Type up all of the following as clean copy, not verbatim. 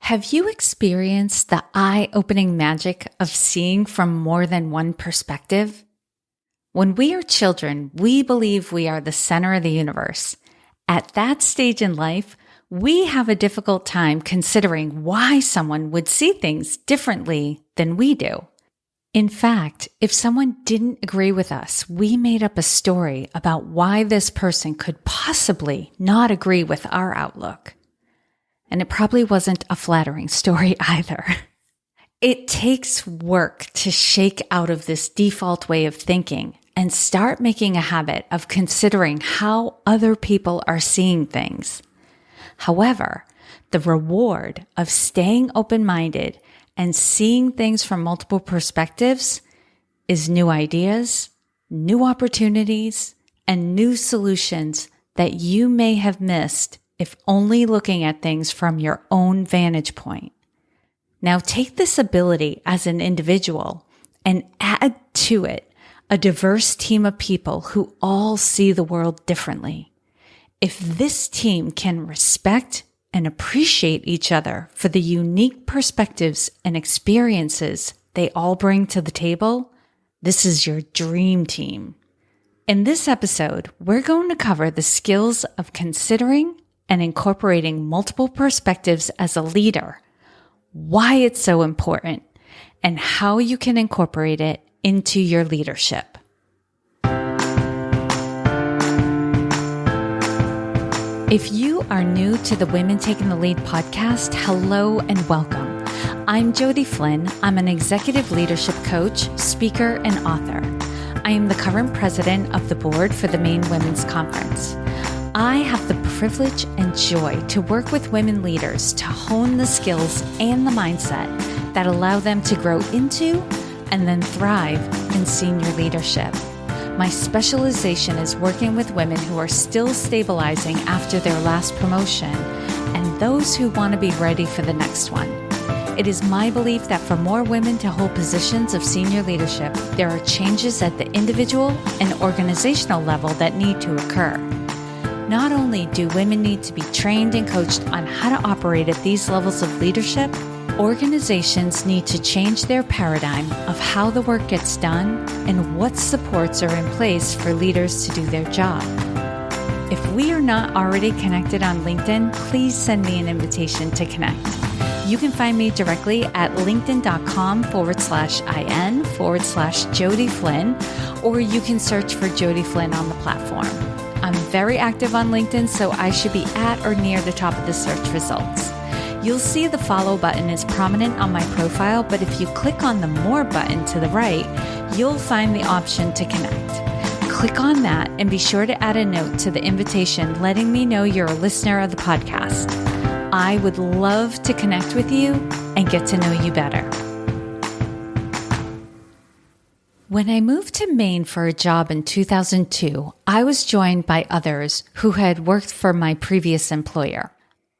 Have you experienced the eye-opening magic of seeing from more than one perspective? When we are children, we believe we are the center of the universe. At that stage in life, we have a difficult time considering why someone would see things differently than we do. In fact, if someone didn't agree with us, we made up a story about why this person could possibly not agree with our outlook. And it probably wasn't a flattering story either. It takes work to shake out of this default way of thinking and start making a habit of considering how other people are seeing things. However, the reward of staying open-minded and seeing things from multiple perspectives is new ideas, new opportunities, and new solutions that you may have missed if only looking at things from your own vantage point. Now take this ability as an individual and add to it a diverse team of people who all see the world differently. If this team can respect and appreciate each other for the unique perspectives and experiences they all bring to the table, this is your dream team. In this episode, we're going to cover the skills of considering and incorporating multiple perspectives as a leader, why it's so important, and how you can incorporate it into your leadership. If you are new to the Women Taking the Lead podcast, hello and welcome. I'm Jody Flynn. I'm an executive leadership coach, speaker, and author. I am the current president of the board for the Maine Women's Conference. I have the privilege and joy to work with women leaders to hone the skills and the mindset that allow them to grow into and then thrive in senior leadership. My specialization is working with women who are still stabilizing after their last promotion and those who want to be ready for the next one. It is my belief that for more women to hold positions of senior leadership, there are changes at the individual and organizational level that need to occur. Not only do women need to be trained and coached on how to operate at these levels of leadership, organizations need to change their paradigm of how the work gets done and what supports are in place for leaders to do their job. If we are not already connected on LinkedIn, please send me an invitation to connect. You can find me directly at linkedin.com/in/Jody Flynn, or you can search for Jody Flynn on the platform. I'm very active on LinkedIn, so I should be at or near the top of the search results. You'll see the follow button is prominent on my profile, but if you click on the more button to the right, you'll find the option to connect. Click on that and be sure to add a note to the invitation letting me know you're a listener of the podcast. I would love to connect with you and get to know you better. When I moved to Maine for a job in 2002, I was joined by others who had worked for my previous employer.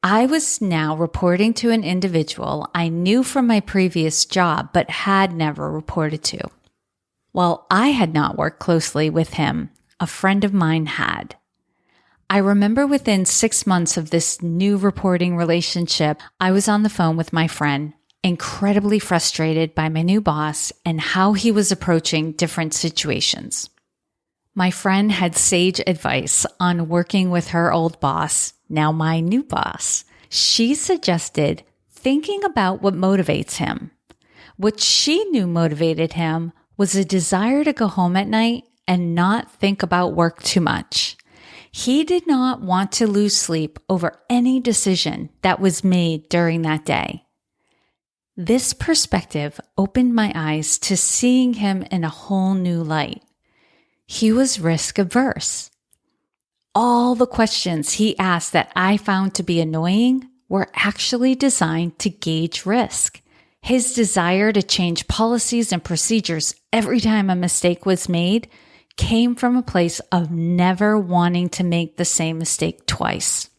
I was now reporting to an individual I knew from my previous job but had never reported to. While I had not worked closely with him, a friend of mine had. I remember within 6 months of this new reporting relationship, I was on the phone with my friend, incredibly frustrated by my new boss and how he was approaching different situations. My friend had sage advice on working with her old boss, now my new boss. She suggested thinking about what motivates him. What she knew motivated him was a desire to go home at night and not think about work too much. He did not want to lose sleep over any decision that was made during that day. This perspective opened my eyes to seeing him in a whole new light. He was risk averse. All the questions he asked that I found to be annoying were actually designed to gauge risk. His desire to change policies and procedures every time a mistake was made came from a place of never wanting to make the same mistake twice.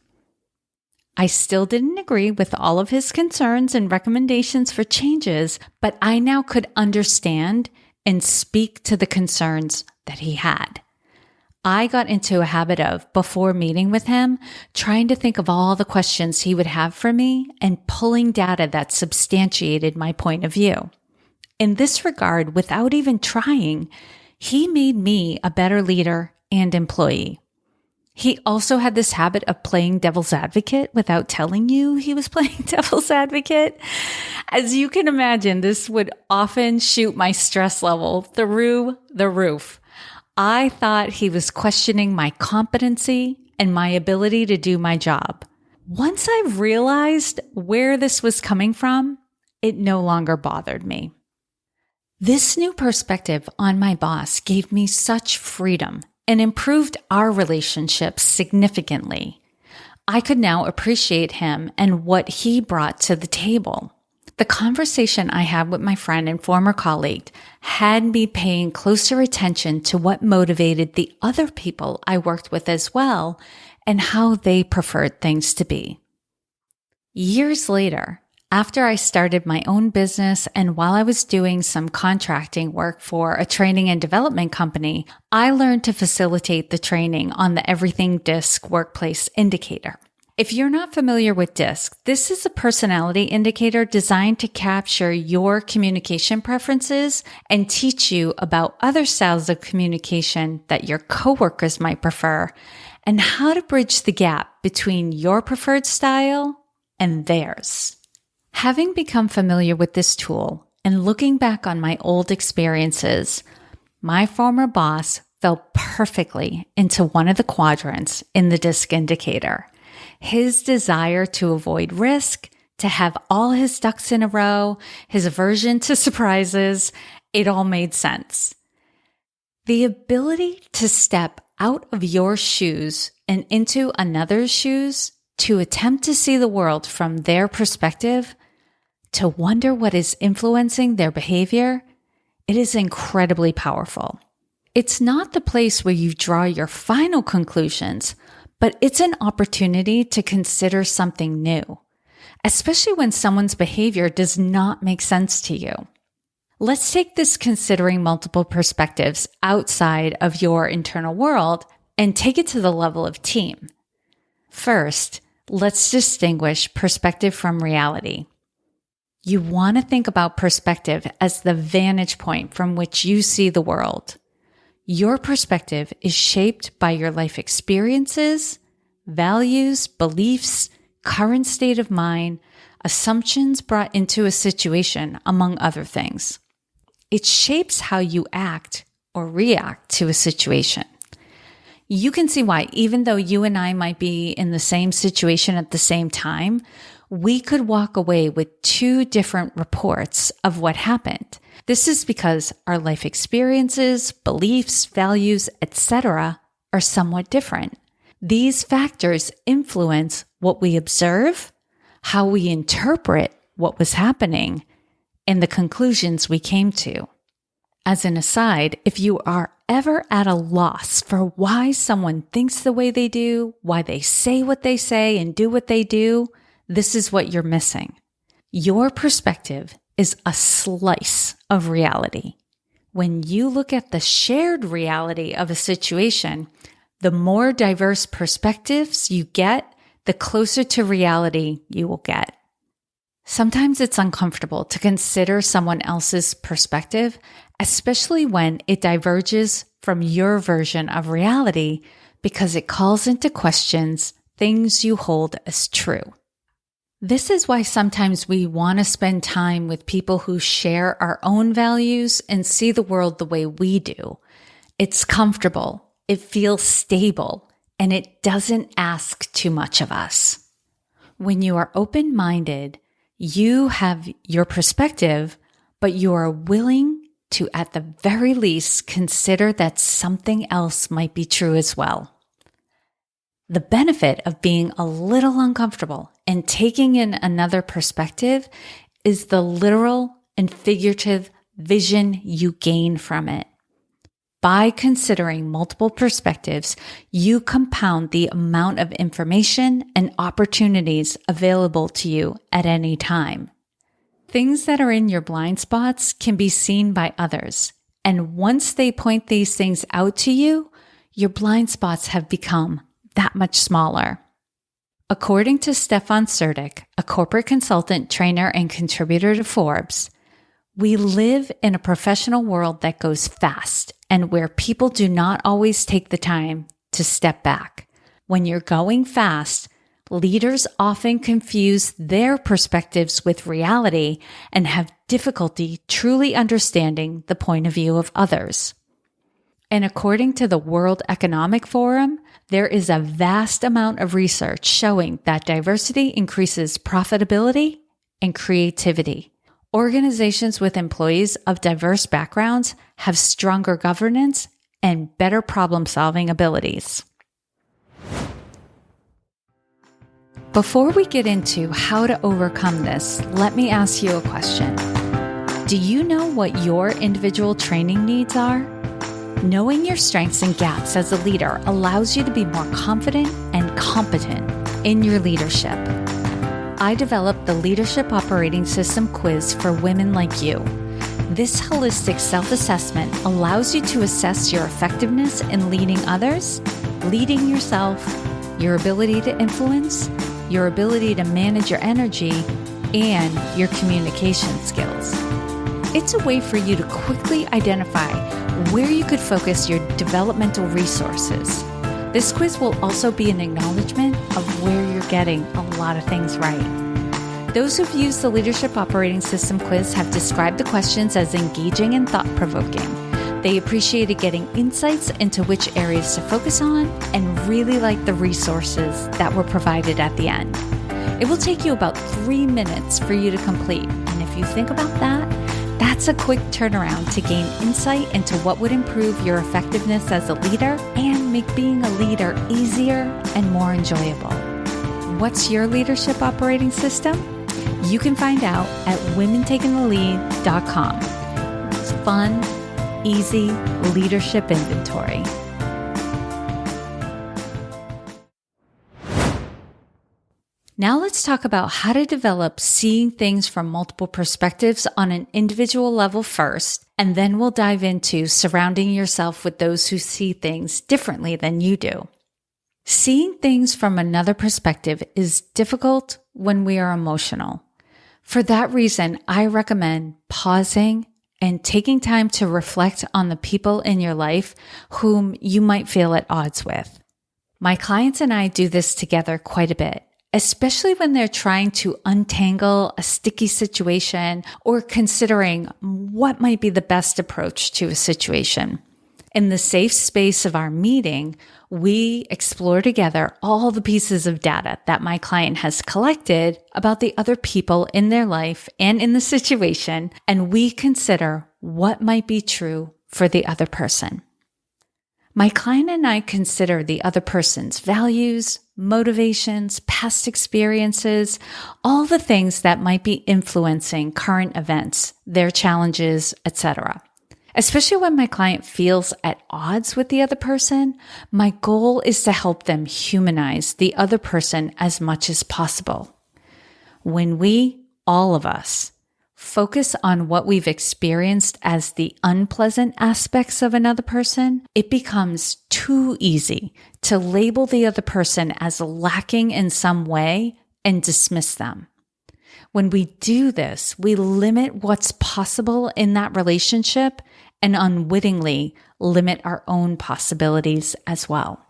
I still didn't agree with all of his concerns and recommendations for changes, but I now could understand and speak to the concerns that he had. I got into a habit of, before meeting with him, trying to think of all the questions he would have for me and pulling data that substantiated my point of view. In this regard, without even trying, he made me a better leader and employee. He also had this habit of playing devil's advocate without telling you he was playing devil's advocate. As you can imagine, this would often shoot my stress level through the roof. I thought he was questioning my competency and my ability to do my job. Once I realized where this was coming from, it no longer bothered me. This new perspective on my boss gave me such freedom and improved our relationship significantly. I could now appreciate him and what he brought to the table. The conversation I had with my friend and former colleague had me paying closer attention to what motivated the other people I worked with as well and how they preferred things to be. Years later, after I started my own business and while I was doing some contracting work for a training and development company, I learned to facilitate the training on the Everything DISC workplace indicator. If you're not familiar with DISC, this is a personality indicator designed to capture your communication preferences and teach you about other styles of communication that your coworkers might prefer and how to bridge the gap between your preferred style and theirs. Having become familiar with this tool and looking back on my old experiences, my former boss fell perfectly into one of the quadrants in the DISC indicator. His desire to avoid risk, to have all his ducks in a row, his aversion to surprises, it all made sense. The ability to step out of your shoes and into another's shoes, to attempt to see the world from their perspective, to wonder what is influencing their behavior, it is incredibly powerful. It's not the place where you draw your final conclusions, but it's an opportunity to consider something new, especially when someone's behavior does not make sense to you. Let's take this considering multiple perspectives outside of your internal world and take it to the level of team. First, let's distinguish perspective from reality. You want to think about perspective as the vantage point from which you see the world. Your perspective is shaped by your life experiences, values, beliefs, current state of mind, assumptions brought into a situation, among other things. It shapes how you act or react to a situation. You can see why, even though you and I might be in the same situation at the same time, we could walk away with two different reports of what happened. This is because our life experiences, beliefs, values, etc. are somewhat different. These factors influence what we observe, how we interpret what was happening, and the conclusions we came to. As an aside, if you are ever at a loss for why someone thinks the way they do, why they say what they say and do what they do, this is what you're missing. Your perspective is a slice of reality. When you look at the shared reality of a situation, the more diverse perspectives you get, the closer to reality you will get. Sometimes it's uncomfortable to consider someone else's perspective, especially when it diverges from your version of reality, because it calls into questions things you hold as true. This is why sometimes we want to spend time with people who share our own values and see the world the way we do. It's comfortable, it feels stable, and it doesn't ask too much of us. When you are open-minded, you have your perspective, but you are willing to, at the very least, consider that something else might be true as well. The benefit of being a little uncomfortable and taking in another perspective is the literal and figurative vision you gain from it. By considering multiple perspectives, you compound the amount of information and opportunities available to you at any time. Things that are in your blind spots can be seen by others, and once they point these things out to you, your blind spots have become that much smaller. According to Stefan Sertic, a corporate consultant, trainer, and contributor to Forbes, we live in a professional world that goes fast and where people do not always take the time to step back. When you're going fast, leaders often confuse their perspectives with reality and have difficulty truly understanding the point of view of others. And according to the World Economic Forum, there is a vast amount of research showing that diversity increases profitability and creativity. Organizations with employees of diverse backgrounds have stronger governance and better problem-solving abilities. Before we get into how to overcome this, let me ask you a question. Do you know what your individual training needs are? Knowing your strengths and gaps as a leader allows you to be more confident and competent in your leadership. I developed the Leadership Operating System quiz for women like you. This holistic self-assessment allows you to assess your effectiveness in leading others, leading yourself, your ability to influence, your ability to manage your energy, and your communication skills. It's a way for you to quickly identify where you could focus your developmental resources. This quiz will also be an acknowledgement of where you're getting a lot of things right. Those who've used the Leadership Operating System quiz have described the questions as engaging and thought-provoking. They appreciated getting insights into which areas to focus on and really liked the resources that were provided at the end. It will take you about 3 minutes for you to complete, and if you think about that, that's a quick turnaround to gain insight into what would improve your effectiveness as a leader and make being a leader easier and more enjoyable. What's your leadership operating system? You can find out at womentakingthelead.com. It's fun, easy leadership inventory. Now let's talk about how to develop seeing things from multiple perspectives on an individual level first, and then we'll dive into surrounding yourself with those who see things differently than you do. Seeing things from another perspective is difficult when we are emotional. For that reason, I recommend pausing and taking time to reflect on the people in your life whom you might feel at odds with. My clients and I do this together quite a bit, especially when they're trying to untangle a sticky situation or considering what might be the best approach to a situation. In the safe space of our meeting, we explore together all the pieces of data that my client has collected about the other people in their life and in the situation, and we consider what might be true for the other person. My client and I consider the other person's values, motivations, past experiences, all the things that might be influencing current events, their challenges, etc. Especially when my client feels at odds with the other person, my goal is to help them humanize the other person as much as possible. When we, all of us, focus on what we've experienced as the unpleasant aspects of another person, it becomes too easy to label the other person as lacking in some way and dismiss them. When we do this, we limit what's possible in that relationship and unwittingly limit our own possibilities as well.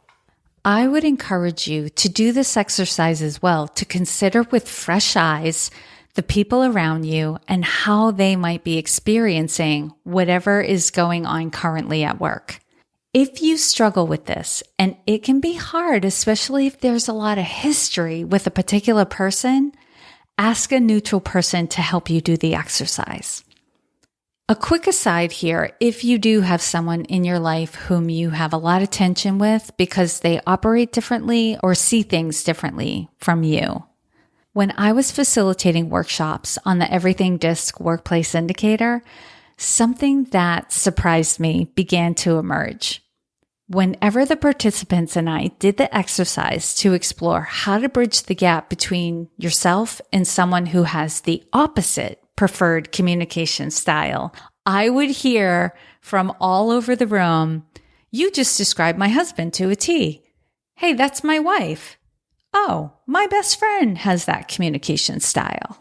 I would encourage you to do this exercise as well, to consider with fresh eyes the people around you and how they might be experiencing whatever is going on currently at work. If you struggle with this, and it can be hard, especially if there's a lot of history with a particular person, ask a neutral person to help you do the exercise. A quick aside here, if you do have someone in your life whom you have a lot of tension with because they operate differently or see things differently from you. When I was facilitating workshops on the Everything DISC Workplace Indicator, something that surprised me began to emerge. Whenever the participants and I did the exercise to explore how to bridge the gap between yourself and someone who has the opposite preferred communication style, I would hear from all over the room, You just described my husband to a T. Hey, that's my wife. Oh, my best friend has that communication style.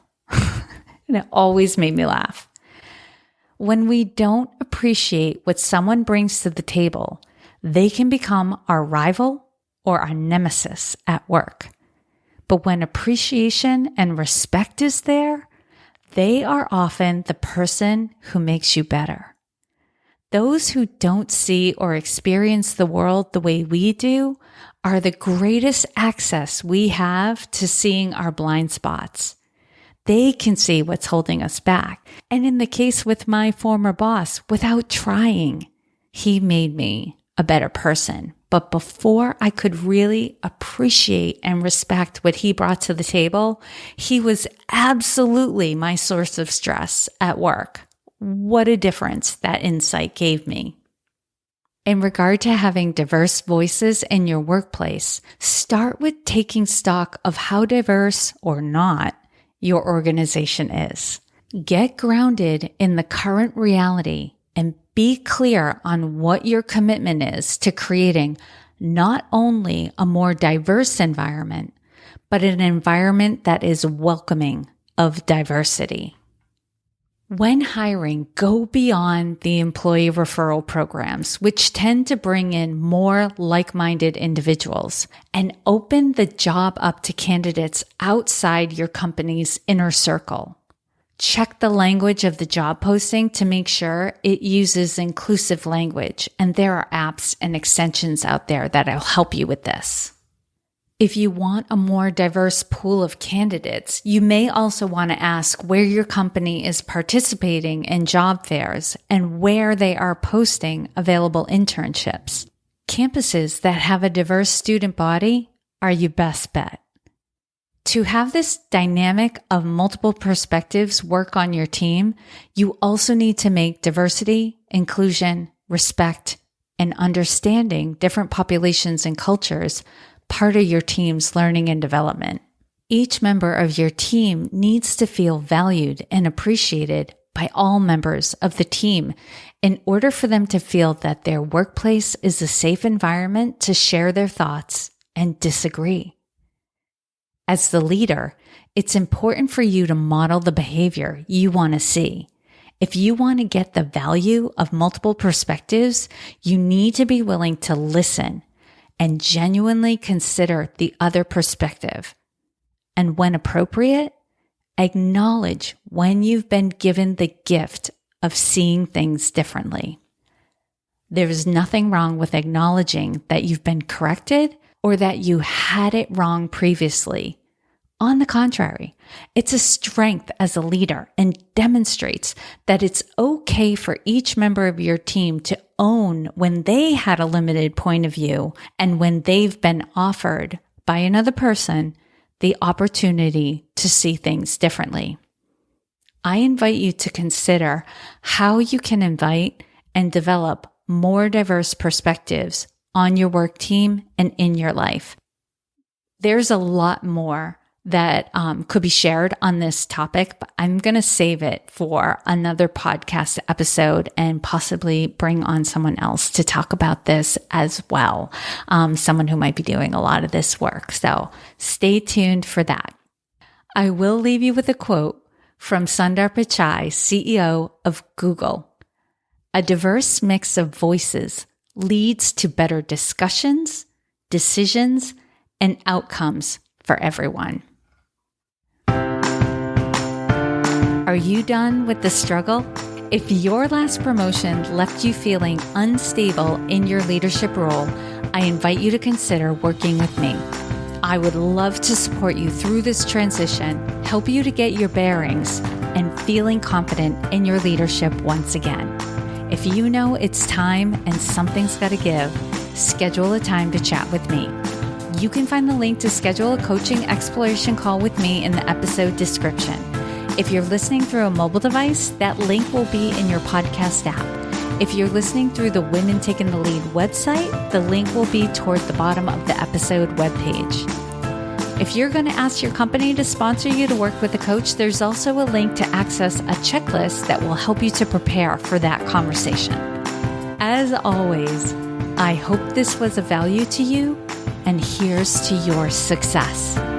And it always made me laugh. When we don't appreciate what someone brings to the table, they can become our rival or our nemesis at work. But when appreciation and respect is there, they are often the person who makes you better. Those who don't see or experience the world the way we do are the greatest access we have to seeing our blind spots. They can see what's holding us back. And in the case with my former boss, without trying, he made me a better person. But before I could really appreciate and respect what he brought to the table, he was absolutely my source of stress at work. What a difference that insight gave me. In regard to having diverse voices in your workplace, start with taking stock of how diverse or not your organization is. Get grounded in the current reality and be clear on what your commitment is to creating not only a more diverse environment, but an environment that is welcoming of diversity. When hiring, go beyond the employee referral programs, which tend to bring in more like-minded individuals, and open the job up to candidates outside your company's inner circle. Check the language of the job posting to make sure it uses inclusive language, and there are apps and extensions out there that'll help you with this. If you want a more diverse pool of candidates, you may also want to ask where your company is participating in job fairs and where they are posting available internships. Campuses that have a diverse student body are your best bet. To have this dynamic of multiple perspectives work on your team, you also need to make diversity, inclusion, respect, and understanding different populations and cultures part of your team's learning and development. Each member of your team needs to feel valued and appreciated by all members of the team in order for them to feel that their workplace is a safe environment to share their thoughts and disagree. As the leader, it's important for you to model the behavior you want to see. If you want to get the value of multiple perspectives, you need to be willing to listen and genuinely consider the other perspective. And when appropriate, acknowledge when you've been given the gift of seeing things differently. There is nothing wrong with acknowledging that you've been corrected or that you had it wrong previously. On the contrary, it's a strength as a leader and demonstrates that it's okay for each member of your team to own when they had a limited point of view and when they've been offered by another person the opportunity to see things differently. I invite you to consider how you can invite and develop more diverse perspectives on your work team and in your life. There's a lot more that could be shared on this topic, but I'm going to save it for another podcast episode and possibly bring on someone else to talk about this as well. Someone who might be doing a lot of this work. So stay tuned for that. I will leave you with a quote from Sundar Pichai, CEO of Google. A diverse mix of voices leads to better discussions, decisions, and outcomes for everyone. Are you done with the struggle? If your last promotion left you feeling unstable in your leadership role, I invite you to consider working with me. I would love to support you through this transition, help you to get your bearings, and feeling confident in your leadership once again. If you know it's time and something's got to give, schedule a time to chat with me. You can find the link to schedule a coaching exploration call with me in the episode description. If you're listening through a mobile device, that link will be in your podcast app. If you're listening through the Women Taking the Lead website, the link will be toward the bottom of the episode webpage. If you're going to ask your company to sponsor you to work with a coach, there's also a link to access a checklist that will help you to prepare for that conversation. As always, I hope this was of value to you, and here's to your success.